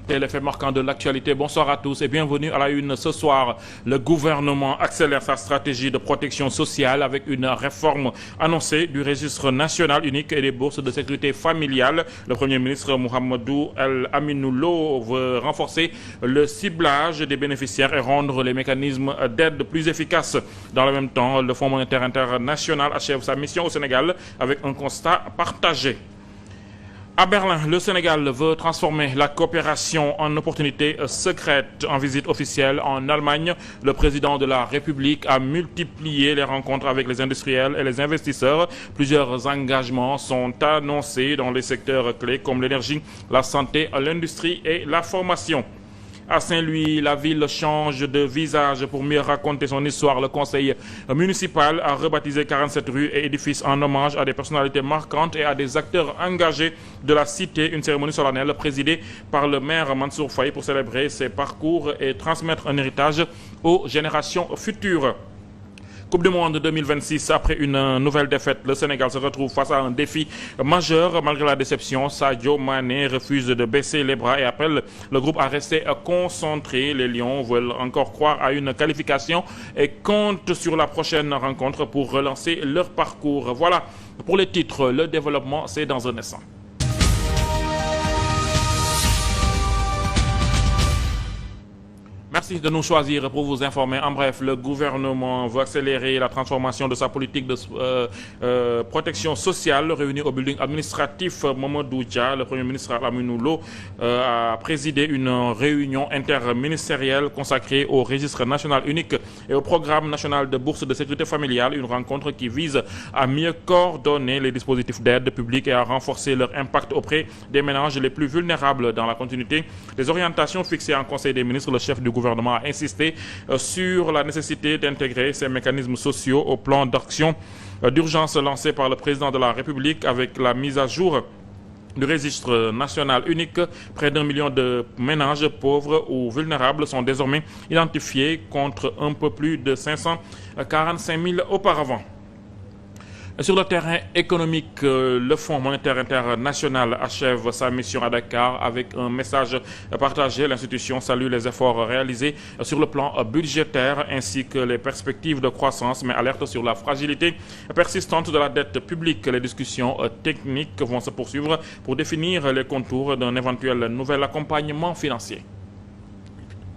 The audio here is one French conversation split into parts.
C'est l'effet marquant de l'actualité. Bonsoir à tous et bienvenue à la une ce soir. Le gouvernement accélère sa stratégie de protection sociale avec une réforme annoncée du registre national unique et des bourses de sécurité familiale. Le Premier ministre Mahamadou El Aminou Lo veut renforcer le ciblage des bénéficiaires et rendre les mécanismes d'aide plus efficaces. Dans le même temps, le Fonds monétaire international achève sa mission au Sénégal avec un constat partagé. À Berlin, le Sénégal veut transformer la coopération en opportunité secrète. En visite officielle en Allemagne, le président de la République a multiplié les rencontres avec les industriels et les investisseurs. Plusieurs engagements sont annoncés dans les secteurs clés comme l'énergie, la santé, l'industrie et la formation. À Saint-Louis, la ville change de visage pour mieux raconter son histoire. Le conseil municipal a rebaptisé 47 rues et édifices en hommage à des personnalités marquantes et à des acteurs engagés de la cité. Une cérémonie solennelle présidée par le maire Mansour Faye pour célébrer ses parcours et transmettre un héritage aux générations futures. Coupe du monde 2026, après une nouvelle défaite, le Sénégal se retrouve face à un défi majeur. Malgré la déception, Sadio Mané refuse de baisser les bras et appelle le groupe à rester concentré. Les Lions veulent encore croire à une qualification et comptent sur la prochaine rencontre pour relancer leur parcours. Voilà pour les titres. Le développement, c'est dans un instant. Merci de nous choisir pour vous informer. En bref, le gouvernement veut accélérer la transformation de sa politique de protection sociale. Réuni au building administratif Mamadou Dia, le Premier ministre Aminou Lo a présidé une réunion interministérielle consacrée au registre national unique et au programme national de bourse de sécurité familiale. Une rencontre qui vise à mieux coordonner les dispositifs d'aide publique et à renforcer leur impact auprès des ménages les plus vulnérables. Dans la continuité des orientations fixées en Conseil des ministres, le chef du gouvernement a insisté sur la nécessité d'intégrer ces mécanismes sociaux au plan d'action d'urgence lancé par le président de la République avec la mise à jour du registre national unique. Près d'1 million de ménages pauvres ou vulnérables sont désormais identifiés contre un peu plus de 545 000 auparavant. Sur le terrain économique, le Fonds monétaire international achève sa mission à Dakar avec un message partagé. L'institution salue les efforts réalisés sur le plan budgétaire ainsi que les perspectives de croissance, mais alerte sur la fragilité persistante de la dette publique. Les discussions techniques vont se poursuivre pour définir les contours d'un éventuel nouvel accompagnement financier.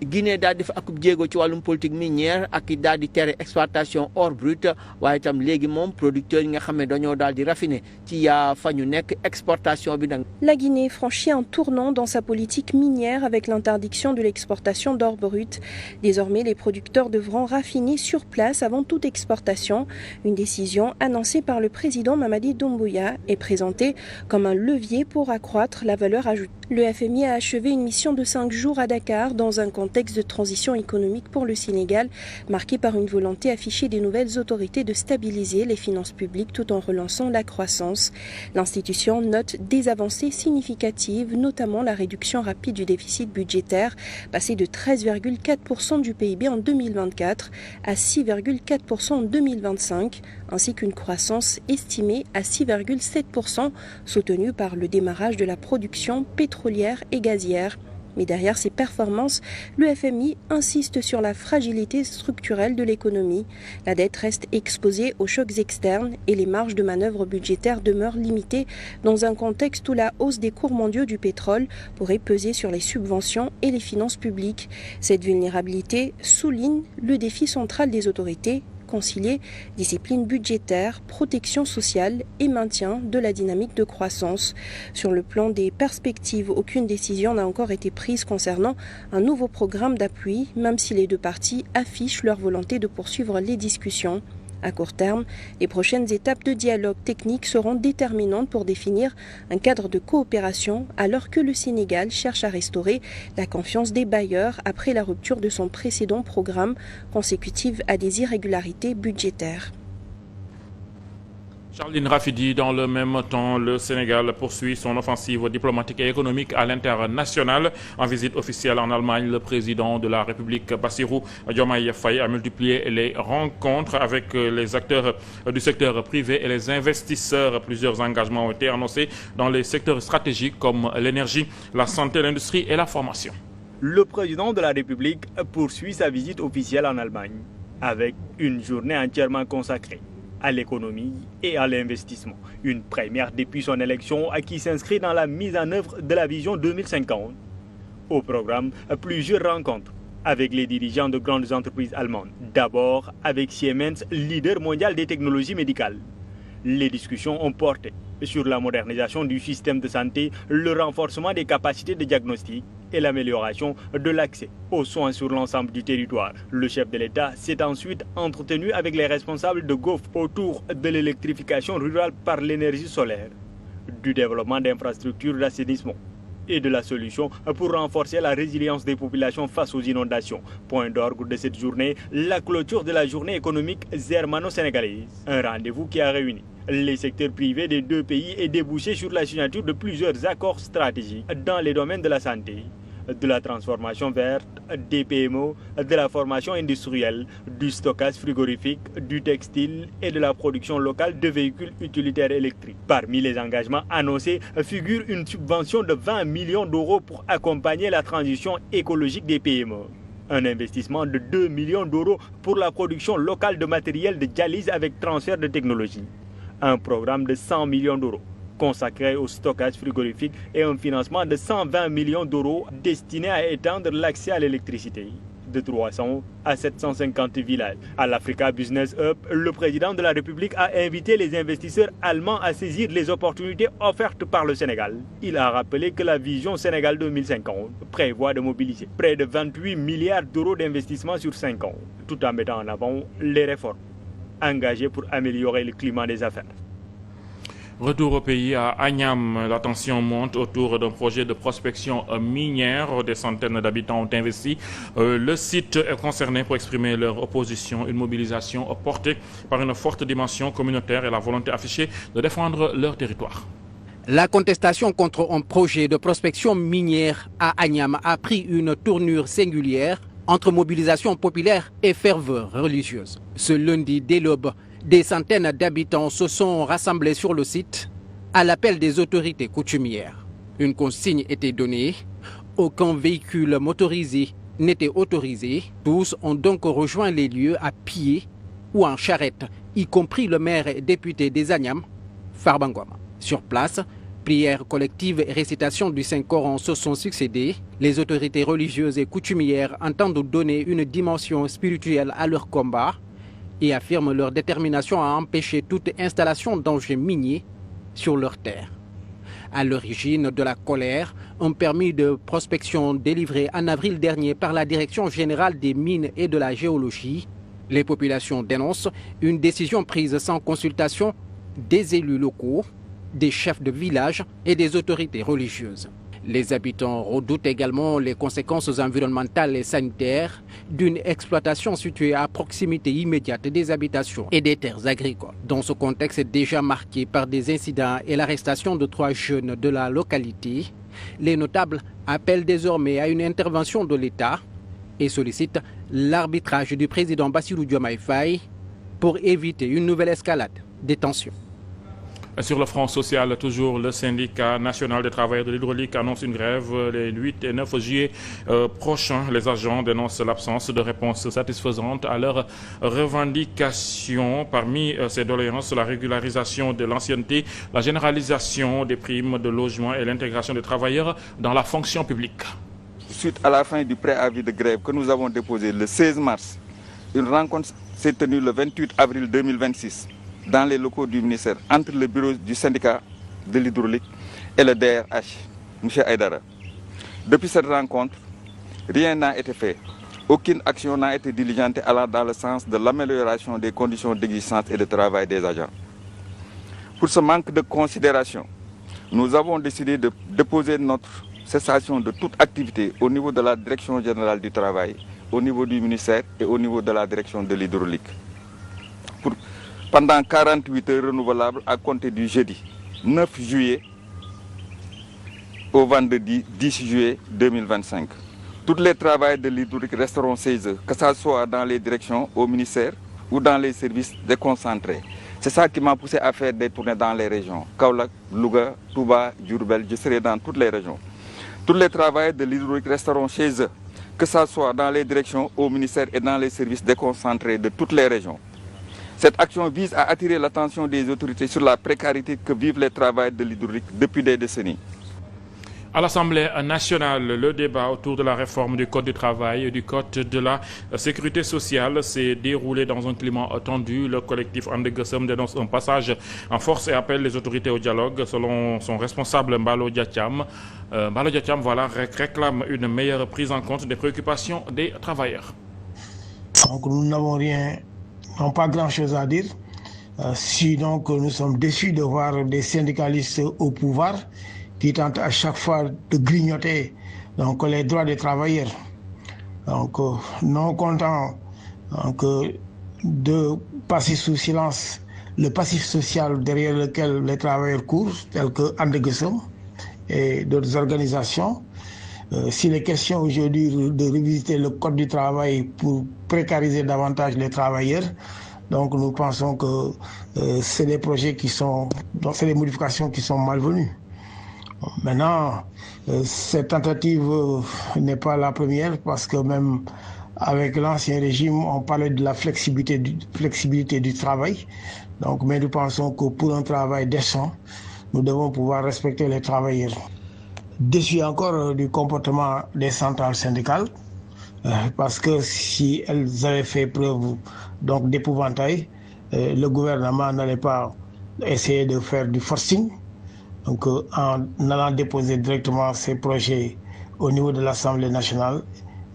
Guinée daal di fa akub jéego ci wàllum politique minière ak daal di tere exploitation or brut waaye itam léegi moom producteurs yi nga xam ne dañoo daal di raffiner ci fa ñu nekk exportation bi nag. La Guinée franchit un tournant dans sa politique minière avec l'interdiction de l'exportation d'or brut. Désormais, les producteurs devront raffiner sur place avant toute exportation. Une décision annoncée par le président Mamadi Doumbouya est présentée comme un levier pour accroître la valeur ajoutée. Le FMI a achevé une mission de 5 jours à Dakar dans un contexte de transition économique pour le Sénégal, marqué par une volonté affichée des nouvelles autorités de stabiliser les finances publiques tout en relançant la croissance. L'institution note des avancées significatives, notamment la réduction rapide du déficit budgétaire, passé de 13,4% du PIB en 2024 à 6,4% en 2025, ainsi qu'une croissance estimée à 6,7%, soutenue par le démarrage de la production pétrolière et gazière. Mais derrière ces performances, le FMI insiste sur la fragilité structurelle de l'économie. La dette reste exposée aux chocs externes et les marges de manœuvre budgétaires demeurent limitées dans un contexte où la hausse des cours mondiaux du pétrole pourrait peser sur les subventions et les finances publiques. Cette vulnérabilité souligne le défi central des autorités: concilier discipline budgétaire, protection sociale et maintien de la dynamique de croissance. Sur le plan des perspectives, aucune décision n'a encore été prise concernant un nouveau programme d'appui, même si les deux parties affichent leur volonté de poursuivre les discussions. À court terme, les prochaines étapes de dialogue technique seront déterminantes pour définir un cadre de coopération alors que le Sénégal cherche à restaurer la confiance des bailleurs après la rupture de son précédent programme consécutive à des irrégularités budgétaires. Charline Rafidi, dans le même temps, le Sénégal poursuit son offensive diplomatique et économique à l'international. En visite officielle en Allemagne, le président de la République, Bassirou Diomaye Faye, a multiplié les rencontres avec les acteurs du secteur privé et les investisseurs. Plusieurs engagements ont été annoncés dans les secteurs stratégiques comme l'énergie, la santé, l'industrie et la formation. Le président de la République poursuit sa visite officielle en Allemagne avec une journée entièrement consacrée à l'économie et à l'investissement. Une première depuis son élection qui s'inscrit dans la mise en œuvre de la vision 2050. Au programme, plusieurs rencontres avec les dirigeants de grandes entreprises allemandes. D'abord avec Siemens, leader mondial des technologies médicales. Les discussions ont porté sur la modernisation du système de santé, le renforcement des capacités de diagnostic et l'amélioration de l'accès aux soins sur l'ensemble du territoire. Le chef de l'État s'est ensuite entretenu avec les responsables de GOF autour de l'électrification rurale par l'énergie solaire, du développement d'infrastructures d'assainissement et de la solution pour renforcer la résilience des populations face aux inondations. Point d'orgue de cette journée, la clôture de la journée économique germano-sénégalaise. Un rendez-vous qui a réuni les secteurs privés des deux pays et débouché sur la signature de plusieurs accords stratégiques dans les domaines de la santé, de la transformation verte, des PME, de la formation industrielle, du stockage frigorifique, du textile et de la production locale de véhicules utilitaires électriques. Parmi les engagements annoncés figure une subvention de 20 millions d'euros pour accompagner la transition écologique des PME. Un investissement de 2 millions d'euros pour la production locale de matériel de dialyse avec transfert de technologie. Un programme de 100 millions d'euros consacré au stockage frigorifique et un financement de 120 millions d'euros destiné à étendre l'accès à l'électricité de 300 à 750 villages. À l'Africa Business Hub, le président de la République a invité les investisseurs allemands à saisir les opportunités offertes par le Sénégal. Il a rappelé que la vision Sénégal 2050 prévoit de mobiliser près de 28 milliards d'euros d'investissement sur 5 ans, tout en mettant en avant les réformes engagées pour améliorer le climat des affaires. Retour au pays à Agnam, la tension monte autour d'un projet de prospection minière. Des centaines d'habitants ont investi. Le site est concerné pour exprimer leur opposition. Une mobilisation portée par une forte dimension communautaire et la volonté affichée de défendre leur territoire. La contestation contre un projet de prospection minière à Agnam a pris une tournure singulière entre mobilisation populaire et ferveur religieuse. Ce lundi, dès l'aube, des centaines d'habitants se sont rassemblés sur le site à l'appel des autorités coutumières. Une consigne était donnée, aucun véhicule motorisé n'était autorisé. Tous ont donc rejoint les lieux à pied ou en charrette, y compris le maire et député des Agnam, Farba Ngom. Sur place, prières collectives et récitations du Saint-Coran se sont succédées. Les autorités religieuses et coutumières entendent donner une dimension spirituelle à leur combat et affirment leur détermination à empêcher toute installation d'engins miniers sur leur terre. À l'origine de la colère, un permis de prospection délivré en avril dernier par la Direction générale des mines et de la géologie. Les populations dénoncent une décision prise sans consultation des élus locaux, des chefs de village et des autorités religieuses. Les habitants redoutent également les conséquences environnementales et sanitaires d'une exploitation située à proximité immédiate des habitations et des terres agricoles. Dans ce contexte déjà marqué par des incidents et l'arrestation de 3 jeunes de la localité, les notables appellent désormais à une intervention de l'État et sollicitent l'arbitrage du président Bassirou Diomaye Faye pour éviter une nouvelle escalade des tensions. Sur le front social, toujours le syndicat national des travailleurs de l'hydraulique annonce une grève les 8 et 9 juillet prochains. Les agents dénoncent l'absence de réponse satisfaisante à leurs revendications. Parmi ces doléances, la régularisation de l'ancienneté, la généralisation des primes de logement et l'intégration des travailleurs dans la fonction publique. Suite à la fin du préavis de grève que nous avons déposé le 16 mars, une rencontre s'est tenue le 28 avril 2026. Dans les locaux du ministère, entre le bureau du syndicat de l'hydraulique et le DRH, M. Aïdara. Depuis cette rencontre, rien n'a été fait. Aucune action n'a été diligentée allant dans le sens de l'amélioration des conditions d'existence et de travail des agents. Pour ce manque de considération, nous avons décidé de déposer notre cessation de toute activité au niveau de la Direction générale du travail, au niveau du ministère et au niveau de la Direction de l'hydraulique. pendant 48 heures renouvelables à compter du jeudi 9 juillet au vendredi 10 juillet 2025. Tous les travailleurs de l'hydraulique resteront chez eux, que ce soit dans les directions, au ministère ou dans les services déconcentrés. C'est ça qui m'a poussé à faire des tournées dans les régions. Kaolack, Louga, Touba, Diourbel, je serai dans toutes les régions. Tous les travailleurs de l'hydraulique resteront chez eux, que ce soit dans les directions, au ministère et dans les services déconcentrés de toutes les régions. Cette action vise à attirer l'attention des autorités sur la précarité que vivent les travailleurs de l'hydraulique depuis des décennies. À l'Assemblée nationale, le débat autour de la réforme du Code du travail et du Code de la sécurité sociale s'est déroulé dans un climat tendu. Le collectif And Gueusseum dénonce un passage en force et appelle les autorités au dialogue. Selon son responsable Mballo Dia Thiam, réclame une meilleure prise en compte des préoccupations des travailleurs. Donc nous n'avons pas grand-chose à dire. Si donc nous sommes déçus de voir des syndicalistes au pouvoir qui tentent à chaque fois de grignoter donc, les droits des travailleurs. Donc, non content de passer sous silence le passif social derrière lequel les travailleurs courent, tels que And Gueusseum et d'autres organisations. S'il est question aujourd'hui de revisiter le Code du travail pour précariser davantage les travailleurs, donc nous pensons que c'est des projets c'est des modifications qui sont malvenues. Maintenant, cette tentative n'est pas la première parce que même avec l'ancien régime, on parlait de la flexibilité du travail. Donc, mais nous pensons que pour un travail décent, nous devons pouvoir respecter les travailleurs. Déçu encore du comportement des centrales syndicales, parce que si elles avaient fait preuve donc d'épouvantail, le gouvernement n'allait pas essayer de faire du forcing. Donc, en allant déposer directement ces projets au niveau de l'Assemblée nationale,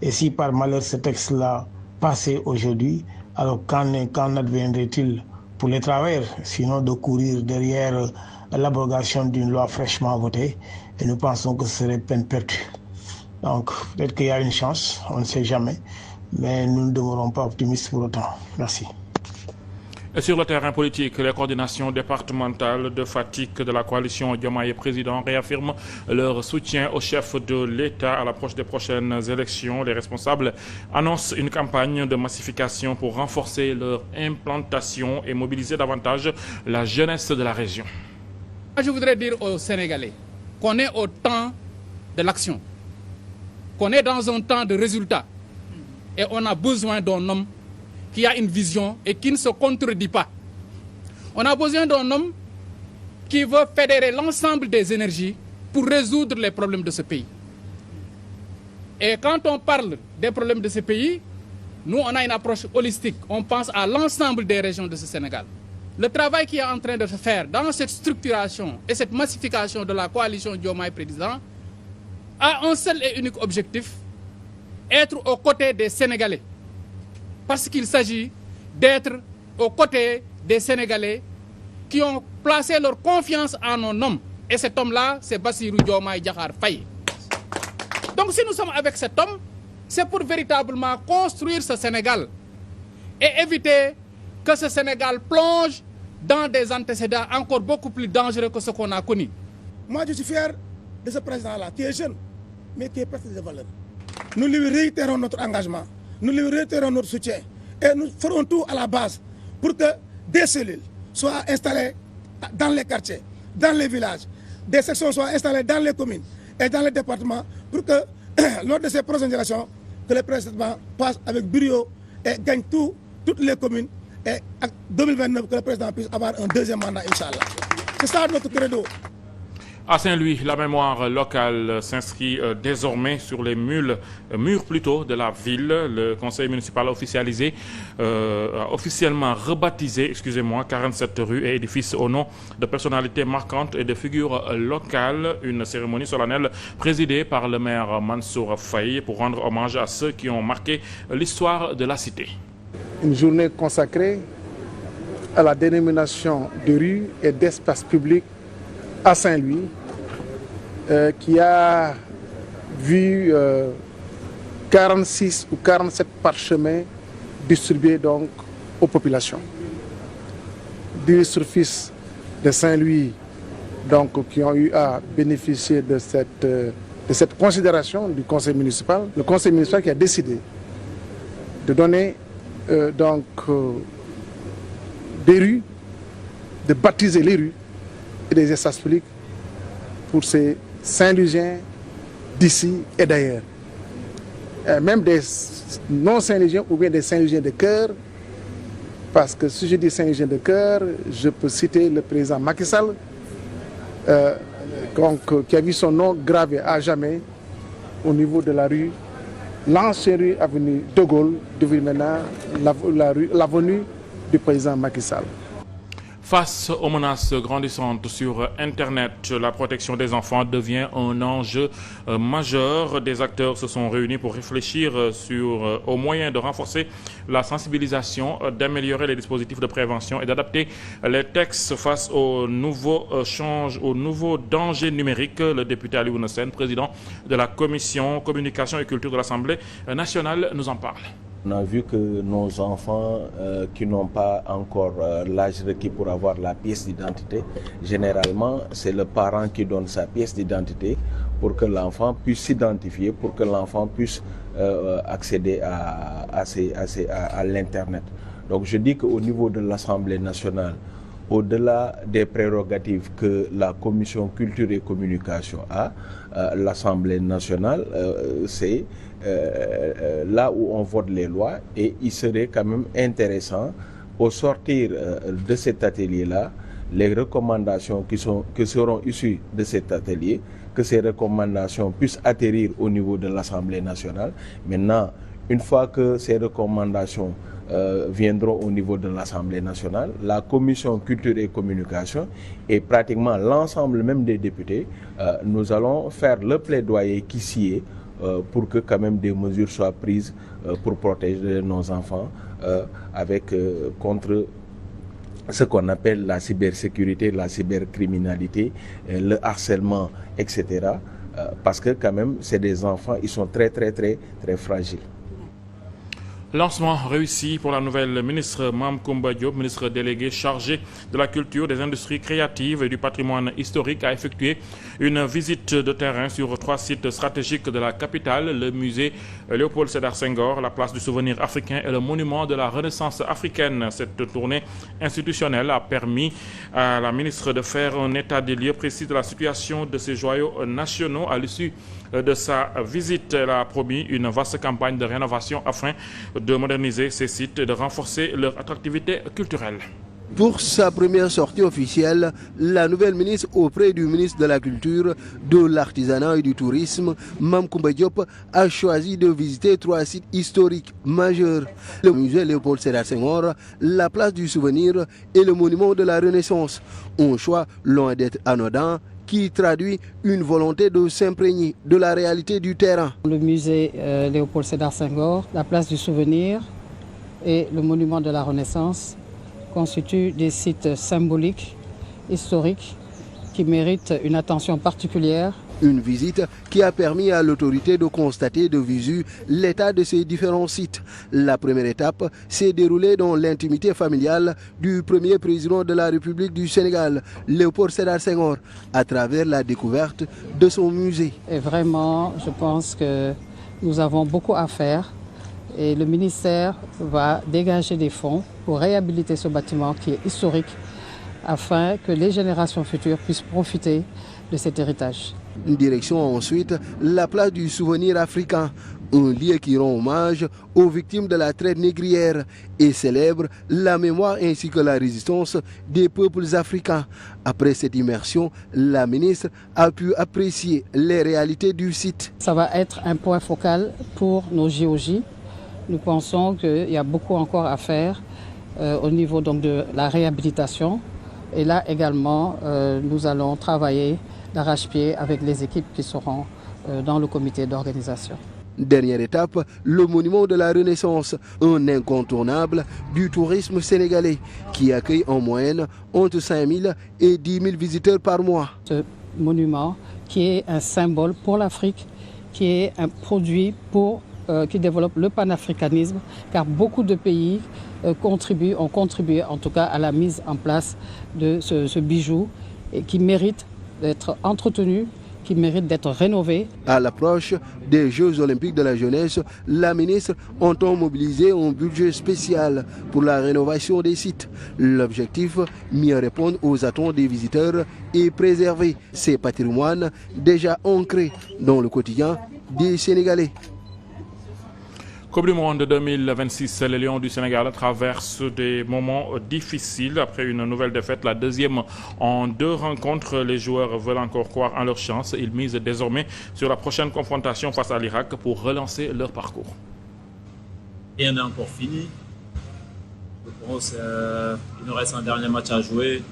et si par malheur ce texte-là passait aujourd'hui, alors qu'en adviendrait-il pour les travailleurs, sinon de courir derrière l'abrogation d'une loi fraîchement votée, et nous pensons que ce serait peine perdue. Donc, peut-être qu'il y a une chance, on ne sait jamais, mais nous ne demeurons pas optimistes pour autant. Merci. Et sur le terrain politique, les coordinations départementales de Fatick de la coalition Diomaye Président réaffirment leur soutien au chef de l'État à l'approche des prochaines élections. Les responsables annoncent une campagne de massification pour renforcer leur implantation et mobiliser davantage la jeunesse de la région. Je voudrais dire aux Sénégalais qu'on est au temps de l'action, qu'on est dans un temps de résultats et on a besoin d'un homme qui a une vision et qui ne se contredit pas. On a besoin d'un homme qui veut fédérer l'ensemble des énergies pour résoudre les problèmes de ce pays. Et quand on parle des problèmes de ce pays, nous, on a une approche holistique. On pense à l'ensemble des régions de ce Sénégal. Le travail qui est en train de se faire dans cette structuration et cette massification de la coalition Diomaye Président a un seul et unique objectif, être aux côtés des Sénégalais. Parce qu'il s'agit d'être aux côtés des Sénégalais qui ont placé leur confiance en un homme. Et cet homme-là, c'est Bassirou Diomaye Diakhar Faye. Donc si nous sommes avec cet homme, c'est pour véritablement construire ce Sénégal et éviter que ce Sénégal plonge dans des antécédents encore beaucoup plus dangereux que ce qu'on a connu. Moi, je suis fier de ce président-là, qui est jeune, mais qui est porteur de valeurs. Nous lui réitérons notre engagement. Nous lui réitérons notre soutien et nous ferons tout à la base pour que des cellules soient installées dans les quartiers, dans les villages, des sections soient installées dans les communes et dans les départements pour que lors de ces prochaines élections, que le président passe avec brio et gagne toutes les communes et en 2029 que le président puisse avoir un deuxième mandat, Inch'Allah. C'est ça notre credo. À Saint-Louis, la mémoire locale s'inscrit désormais sur les murs de la ville. Le conseil municipal a officiellement rebaptisé 47 rues et édifices au nom de personnalités marquantes et de figures locales. Une cérémonie solennelle présidée par le maire Mansour Faye pour rendre hommage à ceux qui ont marqué l'histoire de la cité. Une journée consacrée à la dénomination de rues et d'espaces publics à Saint-Louis, qui a vu 46 ou 47 parchemins distribués donc aux populations. d'illustres-fils de Saint-Louis donc, qui ont eu à bénéficier de cette considération du conseil municipal. Le conseil municipal qui a décidé de donner des rues, de baptiser les rues et des espaces publics pour ces Saint-Louisiens d'ici et d'ailleurs. Même des non-Saint-Louisiens ou bien des Saint-Louisiens de cœur, parce que si je dis Saint-Louisiens de cœur, je peux citer le président Macky Sall, qui a vu son nom gravé à jamais au niveau de la rue, l'ancienne rue avenue de Gaulle, devenue maintenant l'avenue du président Macky Sall. Face aux menaces grandissantes sur Internet, la protection des enfants devient un enjeu majeur. Des acteurs se sont réunis pour réfléchir aux moyens de renforcer la sensibilisation, d'améliorer les dispositifs de prévention et d'adapter les textes face aux nouveaux dangers numériques. Le député Alioune Sène, président de la commission communication et culture de l'Assemblée nationale, nous en parle. On a vu que nos enfants qui n'ont pas encore l'âge requis pour avoir la pièce d'identité, généralement c'est le parent qui donne sa pièce d'identité pour que l'enfant puisse s'identifier, pour que l'enfant puisse accéder à l'Internet. Donc je dis qu'au niveau de l'Assemblée nationale, au-delà des prérogatives que la commission culture et communication a, l'Assemblée nationale, c'est là où on vote les lois, et il serait quand même intéressant, au sortir de cet atelier-là, les recommandations qui seront issues de cet atelier, que ces recommandations puissent atterrir au niveau de l'Assemblée nationale. Maintenant, une fois que ces recommandations viendront au niveau de l'Assemblée nationale, la commission culture et communication et pratiquement l'ensemble même des députés, nous allons faire le plaidoyer qui s'y est pour que quand même des mesures soient prises pour protéger nos enfants contre ce qu'on appelle la cybersécurité, la cybercriminalité, le harcèlement, etc. Parce que quand même, c'est des enfants, ils sont très fragiles. Lancement réussi pour la nouvelle ministre Mame Koumba Diop, ministre déléguée chargée de la culture, des industries créatives et du patrimoine historique, a effectué une visite de terrain sur 3 sites stratégiques de la capitale, le musée Léopold Sédar Senghor, la place du souvenir africain et le monument de la Renaissance africaine. Cette tournée institutionnelle a permis à la ministre de faire un état des lieux précis de la situation de ces joyaux nationaux. À l'issue de sa visite, elle a promis une vaste campagne de rénovation afin de moderniser ces sites et de renforcer leur attractivité culturelle. Pour sa première sortie officielle, la nouvelle ministre auprès du ministre de la Culture, de l'Artisanat et du Tourisme, Mame Koumba Diop, a choisi de visiter 3 sites historiques majeurs. Le musée Léopold Sédar Senghor, la place du souvenir et le monument de la Renaissance. Un choix loin d'être anodin, qui traduit une volonté de s'imprégner de la réalité du terrain. Le musée Léopold Sédar Senghor, la place du souvenir et le monument de la Renaissance constituent des sites symboliques, historiques, qui méritent une attention particulière. Une visite qui a permis à l'autorité de constater de visu l'état de ces différents sites. La première étape s'est déroulée dans l'intimité familiale du premier président de la République du Sénégal, Léopold Sédar Senghor, à travers la découverte de son musée. Et vraiment, je pense que nous avons beaucoup à faire et le ministère va dégager des fonds pour réhabiliter ce bâtiment qui est historique afin que les générations futures puissent profiter de cet héritage. Une direction ensuite, la place du souvenir africain, un lieu qui rend hommage aux victimes de la traite négrière et célèbre la mémoire ainsi que la résistance des peuples africains. Après cette immersion, la ministre a pu apprécier les réalités du site. Ça va être un point focal pour nos JOJ. Nous pensons qu'il y a beaucoup encore à faire au niveau donc de la réhabilitation. Et là également, nous allons travailler d'arrache-pied avec les équipes qui seront dans le comité d'organisation. Dernière étape, le monument de la Renaissance, un incontournable du tourisme sénégalais qui accueille en moyenne entre 5 000 et 10 000 visiteurs par mois. Ce monument qui est un symbole pour l'Afrique, qui est un produit pour qui développe le panafricanisme, car beaucoup de pays ont contribué en tout cas à la mise en place de ce bijou et qui mérite d'être entretenu, qui mérite d'être rénové. À l'approche des Jeux olympiques de la jeunesse, la ministre entend mobiliser un budget spécial pour la rénovation des sites. L'objectif, mieux répondre aux attentes des visiteurs et préserver ces patrimoines déjà ancrés dans le quotidien des Sénégalais. Coupe du Monde 2026, les Lions du Sénégal traversent des moments difficiles après une nouvelle défaite, la deuxième en 2 rencontres. Les joueurs veulent encore croire en leur chance. Ils misent désormais sur la prochaine confrontation face à l'Irak pour relancer leur parcours. Rien n'est encore fini. Je pense qu'il nous reste un dernier match à jouer.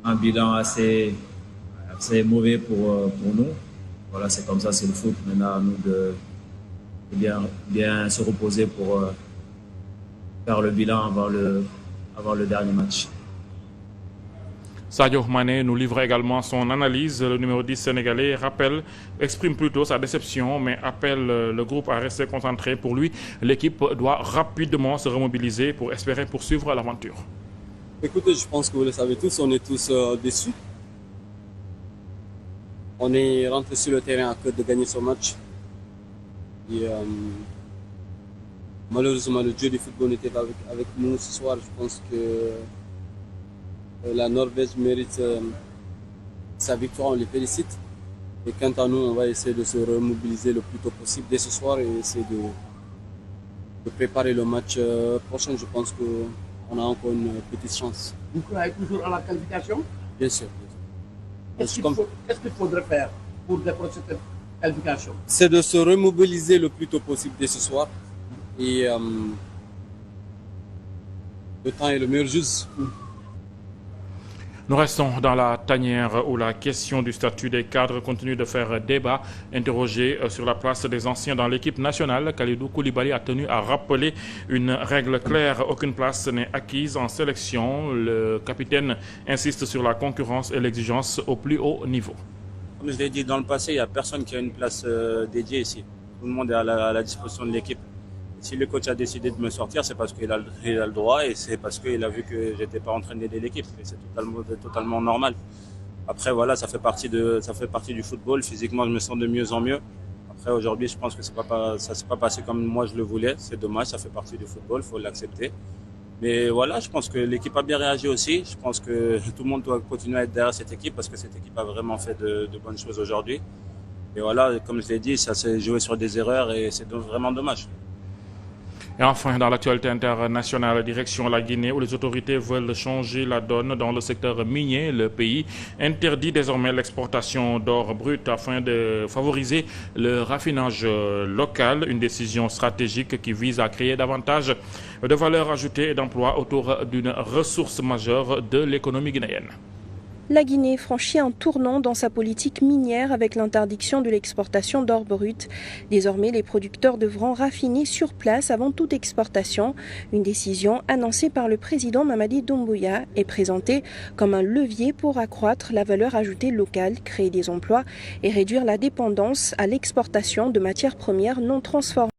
Un bilan assez mauvais pour nous. Voilà, c'est comme ça, c'est le foot. Maintenant, à nous de bien se reposer pour faire le bilan avant le dernier match. Sadio Mané nous livre également son analyse. Le numéro 10 sénégalais exprime plutôt sa déception, mais appelle le groupe à rester concentré. Pour lui, l'équipe doit rapidement se remobiliser pour espérer poursuivre l'aventure. Écoutez, je pense que vous le savez tous, on est tous déçus. On est rentré sur le terrain à cœur de gagner ce match. Et, malheureusement, le dieu du football n'était pas avec nous ce soir. Je pense que la Norvège mérite sa victoire, on les félicite. Et quant à nous, on va essayer de se remobiliser le plus tôt possible dès ce soir et essayer de préparer le match prochain. Je pense qu'on a encore une petite chance. Vous croyez toujours à la qualification? Bien sûr. Qu'est-ce qu'il faudrait faire pour décrocher cette qualification? C'est de se remobiliser le plus tôt possible dès ce soir. Et le temps est le meilleur juge. Nous restons dans la tanière où la question du statut des cadres continue de faire débat. Interrogé sur la place des anciens dans l'équipe nationale, Kalidou Koulibaly a tenu à rappeler une règle claire. Aucune place n'est acquise en sélection. Le capitaine insiste sur la concurrence et l'exigence au plus haut niveau. Comme je l'ai dit dans le passé, il n'y a personne qui a une place dédiée ici. Tout le monde est à la disposition de l'équipe. Si le coach a décidé de me sortir, c'est parce qu'il a le droit et c'est parce qu'il a vu que je n'étais pas en train d'aider l'équipe. C'est totalement normal. Après, voilà, ça fait partie du football. Physiquement, je me sens de mieux en mieux. Après, aujourd'hui, je pense que ça ne s'est pas passé comme moi je le voulais. C'est dommage, ça fait partie du football, il faut l'accepter. Mais voilà, je pense que l'équipe a bien réagi aussi. Je pense que tout le monde doit continuer à être derrière cette équipe parce que cette équipe a vraiment fait de bonnes choses aujourd'hui. Et voilà, comme je l'ai dit, ça s'est joué sur des erreurs et c'est vraiment dommage. Et enfin, dans l'actualité internationale, direction la Guinée, où les autorités veulent changer la donne dans le secteur minier. Le pays interdit désormais l'exportation d'or brut afin de favoriser le raffinage local, une décision stratégique qui vise à créer davantage de valeur ajoutée et d'emplois autour d'une ressource majeure de l'économie guinéenne. La Guinée franchit un tournant dans sa politique minière avec l'interdiction de l'exportation d'or brut. Désormais, les producteurs devront raffiner sur place avant toute exportation. Une décision annoncée par le président Mamadi Doumbouya est présentée comme un levier pour accroître la valeur ajoutée locale, créer des emplois et réduire la dépendance à l'exportation de matières premières non transformées.